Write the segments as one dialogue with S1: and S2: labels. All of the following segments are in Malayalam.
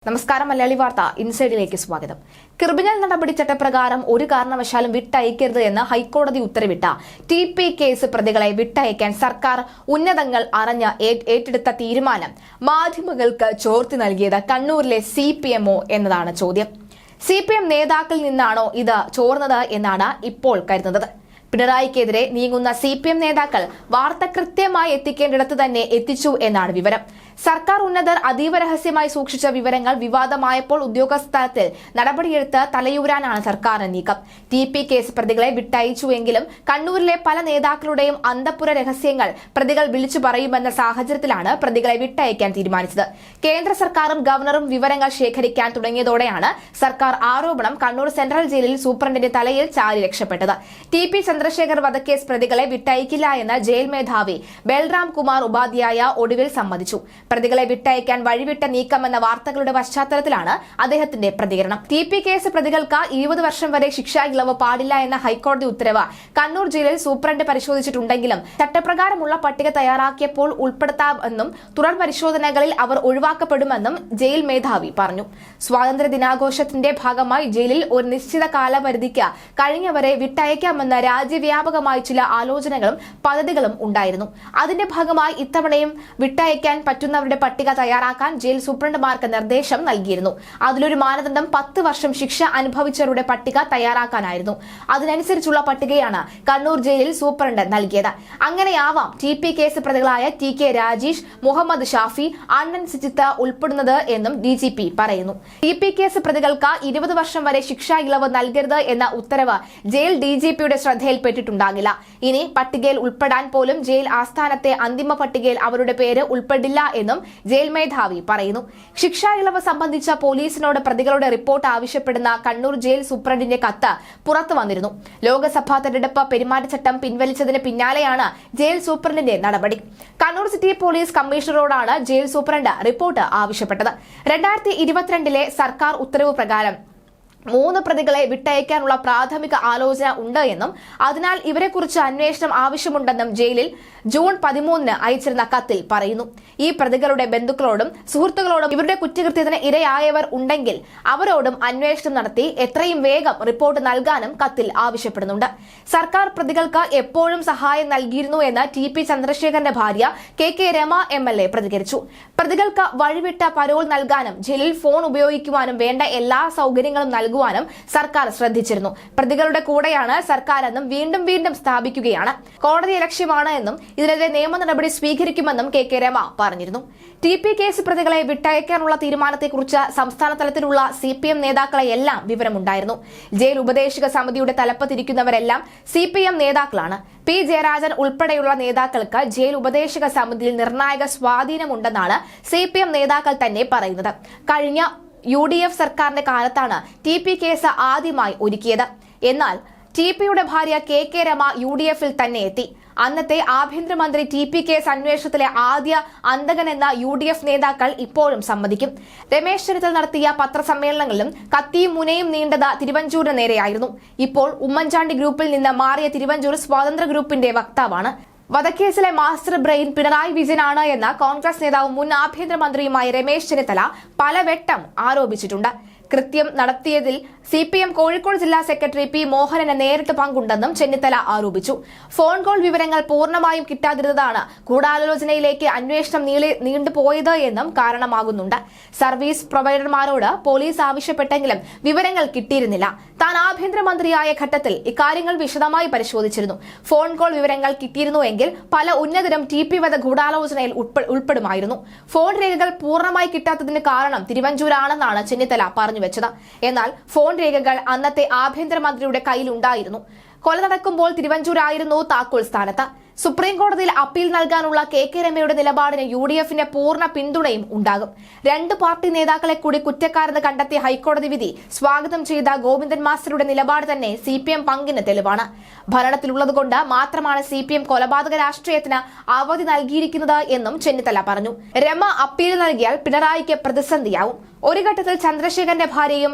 S1: നമസ്കാരം. മലയാളി വാർത്ത ഇൻസൈഡിലേക്ക് സ്വാഗതം. ക്രിമിനൽ നടപടി ചട്ടപ്രകാരം ഒരു കാരണവശാലും വിട്ടയക്കരുത് എന്ന് ഹൈക്കോടതി ഉത്തരവിട്ട TP കേസ് പ്രതികളെ വിട്ടയക്കാൻ സർക്കാർ ഉന്നതങ്ങൾ അറിഞ്ഞ് ഏറ്റെടുത്ത തീരുമാനം മാധ്യമങ്ങൾക്ക് ചോർത്തി നൽകിയത് കണ്ണൂരിലെ CPMO എന്നതാണ് ചോദ്യം. CPM നേതാക്കളിൽ നിന്നാണോ ഇത് ചോർന്നത് എന്നാണ് ഇപ്പോൾ കരുതുന്നത്. പിണറായിക്കെതിരെ നീങ്ങുന്ന CPM നേതാക്കൾ വാർത്ത കൃത്യമായി എത്തിക്കേണ്ടിടത്ത് തന്നെ എത്തിച്ചു എന്നാണ് വിവരം. സർക്കാർ ഉന്നതർ അതീവ രഹസ്യമായി സൂക്ഷിച്ച വിവരങ്ങൾ വിവാദമായപ്പോൾ ഉദ്യോഗസ്ഥത്തിൽ നടപടിയെടുത്ത് തലയൂരാനാണ് സർക്കാരിന്റെ നീക്കം. TP കേസ് പ്രതികളെ വിട്ടയച്ചുവെങ്കിലും കണ്ണൂരിലെ പല നേതാക്കളുടെയും അന്തഃപുര രഹസ്യങ്ങൾ പ്രതികൾ വിളിച്ചു പറയുമെന്ന സാഹചര്യത്തിലാണ് പ്രതികളെ വിട്ടയക്കാൻ തീരുമാനിച്ചത്. കേന്ദ്ര സർക്കാരും ഗവർണറും വിവരങ്ങൾ ശേഖരിക്കാൻ തുടങ്ങിയതോടെയാണ് സർക്കാർ ആരോപണം കണ്ണൂർ സെൻട്രൽ ജയിലിൽ സൂപ്രണ്ടിന്റെ തലയിൽ ചാരി രക്ഷപ്പെട്ടത്. TP ചന്ദ്രശേഖർ വധക്കേസ് പ്രതികളെ വിട്ടയക്കില്ല എന്ന് ജയിൽ മേധാവി ബൽറാം കുമാർ ഉപാധ്യായ ഒടുവിൽ സമ്മതിച്ചു. പ്രതികളെ വിട്ടയക്കാൻ വഴിവിട്ട നീക്കമെന്ന വാർത്തകളുടെ പശ്ചാത്തലത്തിലാണ് അദ്ദേഹത്തിന്റെ പ്രതികരണം. TP കേസ് പ്രതികൾക്ക് 20 വർഷം വരെ ശിക്ഷാ ഇളവ് പാടില്ല എന്ന ഹൈക്കോടതി ഉത്തരവ് കണ്ണൂർ ജയിലിൽ സൂപ്രണ്ട് പരിശോധിച്ചിട്ടുണ്ടെങ്കിലും ചട്ടപ്രകാരമുള്ള പട്ടിക തയ്യാറാക്കിയപ്പോൾ ഉൾപ്പെടുത്താമെന്നും തുടർ പരിശോധനകളിൽ അവർ ഒഴിവാക്കപ്പെടുമെന്നും ജയിൽ മേധാവി പറഞ്ഞു. സ്വാതന്ത്ര്യ ദിനാഘോഷത്തിന്റെ ഭാഗമായി ജയിലിൽ ഒരു നിശ്ചിത കാലപരിധിക്ക് കഴിഞ്ഞവരെ വിട്ടയക്കാമെന്ന രാജ്യവ്യാപകമായി ചില ആലോചനകളും പദ്ധതികളും ഉണ്ടായിരുന്നു. അതിന്റെ ഭാഗമായി ഇത്തവണയും വിട്ടയക്കാൻ പറ്റുന്നവരുടെ പട്ടിക തയ്യാറാക്കാൻ ജയിൽ സൂപ്രണ്ടുമാർക്ക് നിർദ്ദേശം നൽകിയിരുന്നു. അതിലൊരു മാനദണ്ഡം 10 വർഷം ശിക്ഷ അനുഭവിച്ചവരുടെ പട്ടിക തയ്യാറാക്കാനായിരുന്നു. അതിനനുസരിച്ചുള്ള പട്ടികയാണ് കണ്ണൂർ ജയിലിൽ സൂപ്രണ്ട് നൽകിയത്. അങ്ങനെയാവാം TP കേസ് പ്രതികളായ TK രാജീഷ്, മുഹമ്മദ് ഷാഫി, അണ്ണൻ സിജിത്ത് ഉൾപ്പെടുന്നത് എന്നും DGP പറയുന്നു. TP കേസ് പ്രതികൾക്ക് 20 വർഷം വരെ ശിക്ഷാ ഇളവ് നൽകരുത് എന്ന ഉത്തരവ് ജയിൽ DGPയുടെ ശ്രദ്ധയിൽപ്പെട്ടിട്ടുണ്ടാകില്ല. ഇനി പട്ടികയിൽ ഉൾപ്പെടാൻ പോലും ജയിൽ ആസ്ഥാനത്തെ അന്തിമ പട്ടികയിൽ അവരുടെ പേര് ഉൾപ്പെടില്ല എന്നും ജയിൽ മേധാവി പറയുന്നു. ശിക്ഷാ ഇളവ് സംബന്ധിച്ച പോലീസിനോട് പ്രതികളുടെ റിപ്പോർട്ട് ആവശ്യപ്പെടുന്ന കണ്ണൂർ ജയിൽ സൂപ്രണ്ടിന്റെ കത്ത് പുറത്തു വന്നിരുന്നു. ലോക്സഭാ തെരഞ്ഞെടുപ്പ് പെരുമാറ്റച്ചട്ടം പിൻവലിച്ചതിന് പിന്നാലെയാണ് ജയിൽ സൂപ്രണ്ടിന്റെ നടപടി. കണ്ണൂർ സിറ്റി പോലീസ് കമ്മീഷണറോടാണ് ജയിൽ സൂപ്രണ്ട് റിപ്പോർട്ട് ആവശ്യപ്പെട്ടത്. 2022 സർക്കാർ ഉത്തരവ് പ്രകാരം 3 പ്രതികളെ വിട്ടയക്കാനുള്ള പ്രാഥമിക ആലോചന ഉണ്ട് എന്നും അതിനാൽ ഇവരെക്കുറിച്ച് അന്വേഷണം ആവശ്യമുണ്ടെന്നും ജയിലിൽ ജൂൺ 13 അയച്ചിരുന്ന കത്തിൽ പറയുന്നു. ഈ പ്രതികളുടെ ബന്ധുക്കളോടും സുഹൃത്തുക്കളോടും ഇവരുടെ കുറ്റകൃത്യത്തിന് ഇരയായവർ ഉണ്ടെങ്കിൽ അവരോടും അന്വേഷണം നടത്തി എത്രയും വേഗം റിപ്പോർട്ട് നൽകാനും കത്തിൽ ആവശ്യപ്പെടുന്നുണ്ട്. സർക്കാർ പ്രതികൾക്ക് എപ്പോഴും സഹായം നൽകിയിരുന്നു എന്ന് TP ചന്ദ്രശേഖരന്റെ ഭാര്യ KK രമ MLA പ്രതികരിച്ചു. പ്രതികൾക്ക് വഴിവിട്ട പരോൾ നൽകാനും ജയിലിൽ ഫോൺ ഉപയോഗിക്കുവാനും വേണ്ട എല്ലാ സൗകര്യങ്ങളും നൽകുവാനും സർക്കാർ ശ്രദ്ധിച്ചിരുന്നു. പ്രതികളുടെ കൂടെയാണ് സർക്കാർ എന്നും വീണ്ടും വീണ്ടും സ്ഥാപിക്കുകയാണ്. കോടതി ലക്ഷ്യമാണ് എന്നും ഇതിനെതിരെ നിയമ നടപടി സ്വീകരിക്കുമെന്നും KK രമ പറഞ്ഞിരുന്നു. TP കേസ് പ്രതികളെ വിട്ടയക്കാനുള്ള തീരുമാനത്തെക്കുറിച്ച് സംസ്ഥാന തലത്തിലുള്ള CPM നേതാക്കളെയെല്ലാം വിവരമുണ്ടായിരുന്നു. ജയിൽ ഉപദേശക സമിതിയുടെ തലപ്പത്തിരിക്കുന്നവരെല്ലാം CPM നേതാക്കളാണ്. P ജയരാജൻ ഉൾപ്പെടെയുള്ള നേതാക്കൾക്ക് ജയിൽ ഉപദേശക സമിതിയിൽ നിർണായക സ്വാധീനമുണ്ടെന്നാണ് CPM നേതാക്കൾ തന്നെ പറയുന്നത്. കഴിഞ്ഞ UDF സർക്കാരിന്റെ കാലത്താണ് TP കേസ് ആദ്യമായി ഒരുക്കിയത്. എന്നാൽ TPയുടെ ഭാര്യ KK രമ UDFൽ തന്നെ എത്തി. അന്നത്തെ ആഭ്യന്തരമന്ത്രി TP കേസ് അന്വേഷണത്തിലെ ആദ്യ അന്തകനെന്ന UDF നേതാക്കൾ ഇപ്പോഴും സമ്മതിക്കും. രമേശ് ചെന്നിത്തല നടത്തിയ പത്രസമ്മേളനങ്ങളിലും കത്തിയും മുനയും നീണ്ടത് തിരുവഞ്ചൂരിന് നേരെയായിരുന്നു. ഇപ്പോൾ ഉമ്മൻചാണ്ടി ഗ്രൂപ്പിൽ നിന്ന് മാറിയ തിരുവഞ്ചൂർ സ്വതന്ത്ര ഗ്രൂപ്പിന്റെ വക്താവാണ്. വധക്കേസിലെ മാസ്റ്റർ ബ്രെയിൻ പിണറായി വിജയനാണ് എന്ന കോൺഗ്രസ് നേതാവും മുൻ ആഭ്യന്തരമന്ത്രിയുമായ രമേശ് ചെന്നിത്തല പലവട്ടം ആരോപിച്ചിട്ടുണ്ട്. കൃത്യം നടത്തിയതിൽ CPM കോഴിക്കോട് ജില്ലാ സെക്രട്ടറി P മോഹനന് നേരിട്ട് പങ്കുണ്ടെന്നും ചെന്നിത്തല ആരോപിച്ചു. ഫോൺ കോൾ വിവരങ്ങൾ പൂർണ്ണമായും കിട്ടാതിരുന്നതാണ് ഗൂഢാലോചനയിലേക്ക് അന്വേഷണം നീണ്ടുപോയത് എന്നും കാരണമാകുന്നുണ്ട്. സർവീസ് പ്രൊവൈഡർമാരോട് പോലീസ് ആവശ്യപ്പെട്ടെങ്കിലും വിവരങ്ങൾ കിട്ടിയിരുന്നില്ല. താൻ ആഭ്യന്തരമന്ത്രിയായ ഘട്ടത്തിൽ ഇക്കാര്യങ്ങൾ വിശദമായി പരിശോധിച്ചിരുന്നു. ഫോൺ കോൾ വിവരങ്ങൾ കിട്ടിയിരുന്നുവെങ്കിൽ പല ഉന്നതരും TP വധ ഗൂഢാലോചനയിൽ ഉൾപ്പെടുമായിരുന്നു. ഫോൺ രേഖകൾ പൂർണ്ണമായി കിട്ടാത്തതിന് കാരണം തിരുവഞ്ചൂരാണെന്നാണ് ചെന്നിത്തല പറഞ്ഞു വെച്ചത്. എന്നാൽ ഫോൺ രേഖകൾ അന്നത്തെ ആഭ്യന്തരമന്ത്രിയുടെ കയ്യിലുണ്ടായിരുന്നു. കൊല നടക്കുമ്പോൾ തിരുവഞ്ചൂരായിരുന്നു താക്കോൽ സ്ഥാനത്ത്. സുപ്രീം കോടതിയിൽ അപ്പീൽ നൽകാനുള്ള KK രമയുടെ നിലപാടിന് UDFന്റെ പൂർണ്ണ പിന്തുണയും ഉണ്ടാകും. 2 പാർട്ടി നേതാക്കളെ കൂടി കുറ്റക്കാരെന്ന് കണ്ടെത്തിയ ഹൈക്കോടതി വിധി സ്വാഗതം ചെയ്ത ഗോവിന്ദൻ മാസ്റ്ററുടെ നിലപാട് തന്നെ CPM പങ്കിന് തെളിവാണ്. ഭരണത്തിലുള്ളതുകൊണ്ട് മാത്രമാണ് CPM കൊലപാതക രാഷ്ട്രീയത്തിന് അവധി നൽകിയിരിക്കുന്നത് എന്നും ചെന്നിത്തല പറഞ്ഞു. രമ അപ്പീൽ നൽകിയാൽ പിണറായിക്ക് പ്രതിസന്ധിയാവും. ഒരു ഘട്ടത്തിൽ ചന്ദ്രശേഖരന്റെ ഭാര്യയും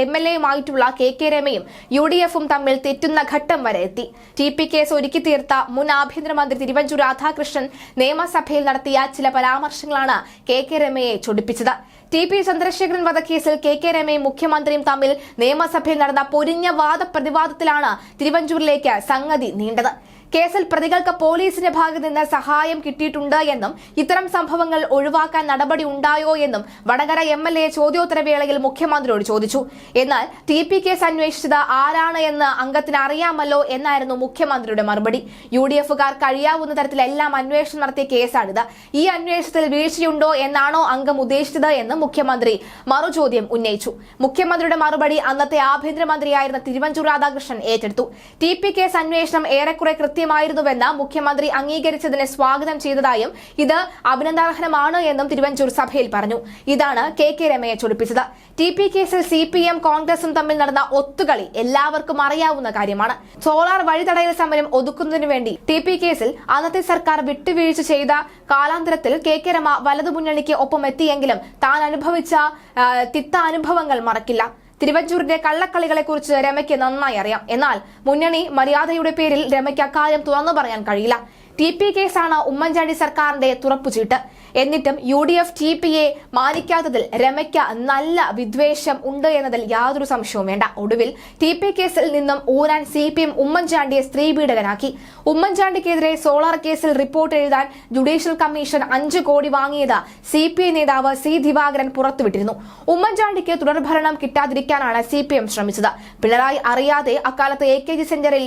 S1: MLA-യുമായിട്ടുള്ള KK രമയും UDF-ഉം തമ്മിൽ തെറ്റുന്ന ഘട്ടം വരെ എത്തി. TP കേസ് ഒരുക്കി തീർത്ത മുൻ ആഭ്യന്തരമന്ത്രി തിരുവഞ്ചൂർ രാധാകൃഷ്ണൻ നിയമസഭയിൽ നടത്തിയ ചില പരാമർശങ്ങളാണ് KK രമയെ ചൊടിപ്പിച്ചത്. TP ചന്ദ്രശേഖരൻ വധക്കേസിൽ KK രമയും മുഖ്യമന്ത്രിയും തമ്മിൽ നിയമസഭയിൽ നടന്ന പൊരിഞ്ഞ വാദപ്രതിവാദത്തിലാണ് തിരുവഞ്ചൂരിലേക്ക് സംഗതി നീണ്ടത്. കേസിൽ പ്രതികൾക്ക് പോലീസിന്റെ ഭാഗത്ത് നിന്ന് സഹായം കിട്ടിയിട്ടുണ്ട് എന്നും ഇത്തരം സംഭവങ്ങൾ ഒഴിവാക്കാൻ നടപടി ഉണ്ടായോ എന്നും വടകര MLA ചോദ്യോത്തരവേളയിൽ മുഖ്യമന്ത്രിയോട് ചോദിച്ചു. എന്നാൽ TP കേസ് അന്വേഷിച്ചത് ആരാണ് എന്ന് അംഗത്തിന് അറിയാമല്ലോ എന്നായിരുന്നു മുഖ്യമന്ത്രിയുടെ മറുപടി. UDF-കാർ കഴിയാവുന്ന തരത്തിലെല്ലാം അന്വേഷണം നടത്തിയ കേസാണിത്. ഈ അന്വേഷണത്തിൽ വീഴ്ചയുണ്ടോ എന്നാണോ അംഗം ഉദ്ദേശിച്ചത് എന്ന് മുഖ്യമന്ത്രി മറുചോദ്യം ഉന്നയിച്ചു. മുഖ്യമന്ത്രിയുടെ മറുപടി അന്നത്തെ ആഭ്യന്തരമന്ത്രിയായിരുന്ന തിരുവഞ്ചൂർ രാധാകൃഷ്ണൻ ഏറ്റെടുത്തു. TP കേസ് അന്വേഷണം ഏറെക്കുറെ കൃത്യമായിരുന്നുവെന്ന് മുഖ്യമന്ത്രി അംഗീകരിച്ചതിനെ സ്വാഗതം ചെയ്തതായും ഇത് അഭിനന്ദനാർഹമാണ് എന്നും തിരുവഞ്ചൂർ സഭയിൽ പറഞ്ഞു. ഇതാണ് KK രമയെ ചൊടിപ്പിച്ചത്. TP കേസിൽ CPM കോൺഗ്രസും തമ്മിൽ നടന്ന ഒത്തുകളി എല്ലാവർക്കും അറിയാവുന്ന കാര്യമാണ്. സോളാർ വഴിതടയൽ സമരം ഒതുക്കുന്നതിനു വേണ്ടി TP കേസിൽ അന്നത്തെ സർക്കാർ വിട്ടുവീഴ്ച ചെയ്ത കാലാന്തരത്തിൽ KK രമ വലതുമുന്നണിക്ക് ഒപ്പം എത്തിയെങ്കിലും താൻ അനുഭവിച്ച തിക്ത അനുഭവങ്ങൾ മറക്കില്ല. തിരുവഞ്ചൂരിന്റെ കള്ളക്കളികളെക്കുറിച്ച് രമയ്ക്ക് നന്നായി അറിയാം. എന്നാൽ മുന്നണി മര്യാദയുടെ പേരിൽ രമയ്ക്ക് അക്കാര്യം തുറന്നു പറയാൻ കഴിയില്ല. TP കേസാണ് ഉമ്മൻചാണ്ടി സർക്കാരിന്റെ തുറപ്പുചീട്ട്. എന്നിട്ടും UDF TPയെ മാനിക്കാത്തതിൽ രമയ്ക്ക് നല്ല വിദ്വേഷം ഉണ്ട് എന്നതിൽ യാതൊരു സംശയവും വേണ്ട. ഒടുവിൽ TP കേസിൽ നിന്നും ഊരാൻ CPM ഉമ്മൻചാണ്ടിയെ സ്ത്രീപീഡകനാക്കി. ഉമ്മൻചാണ്ടിക്കെതിരെ സോളാർ കേസിൽ റിപ്പോർട്ട് എഴുതാൻ ജുഡീഷ്യൽ കമ്മീഷൻ 5 കോടി വാങ്ങിയത് CPI നേതാവ് C ദിവാകരൻ പുറത്തുവിട്ടിരുന്നു. ഉമ്മൻചാണ്ടിക്ക് തുടർഭരണം കിട്ടാതിരിക്കാനാണ് CPM ശ്രമിച്ചത്. പിണറായി അറിയാതെ അക്കാലത്ത് AKG സെന്ററിൽ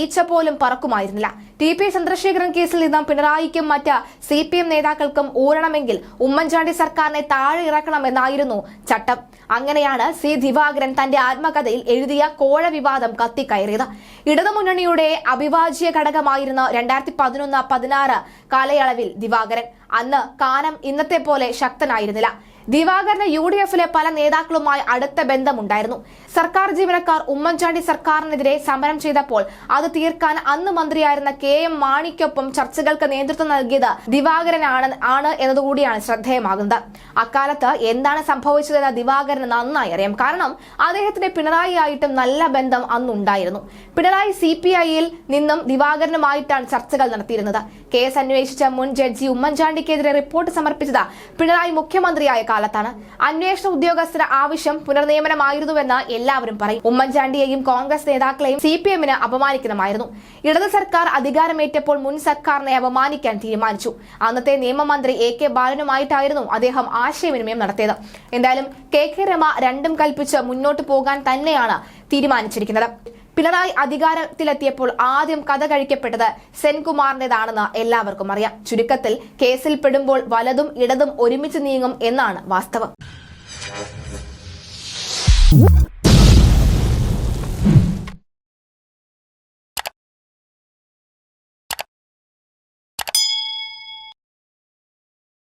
S1: ഈച്ച പോലും പറക്കുമായിരുന്നില്ല. TP ചന്ദ്രശേഖരൻ കേസിൽ നിന്നും പിണറായിക്കും മറ്റ് CPM നേതാക്കൾക്കും ഊരണമെങ്കിൽ ഉമ്മൻചാണ്ടി സർക്കാരിനെ താഴെ ഇറക്കണമെന്നായിരുന്നു ചട്ടം. അങ്ങനെയാണ് C ദിവാകരൻ തന്റെ ആത്മകഥയിൽ എഴുതിയ കോഴ വിവാദം കത്തിക്കയറിയത്. ഇടതുമുന്നണിയുടെ അവിഭാജ്യ ഘടകമായിരുന്ന 2011-16 കാലയളവിൽ ദിവാകരൻ അന്ന് കാനം ഇന്നത്തെ പോലെ ശക്തനായിരുന്നില്ല. ദിവാകരന് UDF-ലെ പല നേതാക്കളുമായി അടുത്ത ബന്ധമുണ്ടായിരുന്നു. സർക്കാർ ജീവനക്കാർ ഉമ്മൻചാണ്ടി സർക്കാരിനെതിരെ സമരം ചെയ്തപ്പോൾ അത് തീർക്കാൻ അന്ന് മന്ത്രിയായിരുന്ന KM മാണിക്കൊപ്പം ചർച്ചകൾക്ക് നേതൃത്വം നൽകിയത് ദിവാകരനാണ് എന്നതുകൂടിയാണ് ശ്രദ്ധേയമാകുന്നത്. അക്കാലത്ത് എന്താണ് സംഭവിച്ചതെന്ന് ദിവാകരന് നന്നായി അറിയാം. കാരണം അദ്ദേഹത്തിന്റെ പിണറായിയായിട്ടും നല്ല ബന്ധം അന്നുണ്ടായിരുന്നു. പിണറായി CPI-യിൽ നിന്നും ദിവാകരനുമായിട്ടാണ് ചർച്ചകൾ നടത്തിയിരുന്നത്. കേസ് അന്വേഷിച്ച മുൻ ജഡ്ജി ഉമ്മൻചാണ്ടിക്കെതിരെ റിപ്പോർട്ട് സമർപ്പിച്ചത് പിണറായി മുഖ്യമന്ത്രിയായ കാലത്താണ്. അന്വേഷണ ഉദ്യോഗസ്ഥരുടെ ആവശ്യം പുനർനിയമനമായിരുന്നുവെന്ന് എല്ലാവരും പറയും. ഉമ്മൻചാണ്ടിയെയും കോൺഗ്രസ് നേതാക്കളെയും CPM-ന് അപമാനിക്കണമായിരുന്നു. ഇടത് സർക്കാർ അധികാരമേറ്റപ്പോൾ മുൻ സർക്കാരിനെ അപമാനിക്കാൻ തീരുമാനിച്ചു. അന്നത്തെ നിയമമന്ത്രി AK ബാലനുമായിട്ടായിരുന്നു അദ്ദേഹം ആശയവിനിമയം നടത്തിയത്. എന്തായാലും KK രമ രണ്ടും കൽപ്പിച്ച് മുന്നോട്ട് പോകാൻ തന്നെയാണ് തീരുമാനിച്ചിരിക്കുന്നത്. പിണറായി അധികാരത്തിലെത്തിയപ്പോൾ ആദ്യം കഥ കഴിക്കപ്പെട്ടത് സെൻകുമാറിന്റേതാണെന്ന് എല്ലാവർക്കും അറിയാം. ചുരുക്കത്തിൽ കേസിൽ പെടുമ്പോൾ വലതും ഇടതും ഒരുമിച്ച് നീങ്ങും എന്നാണ് വാസ്തവം.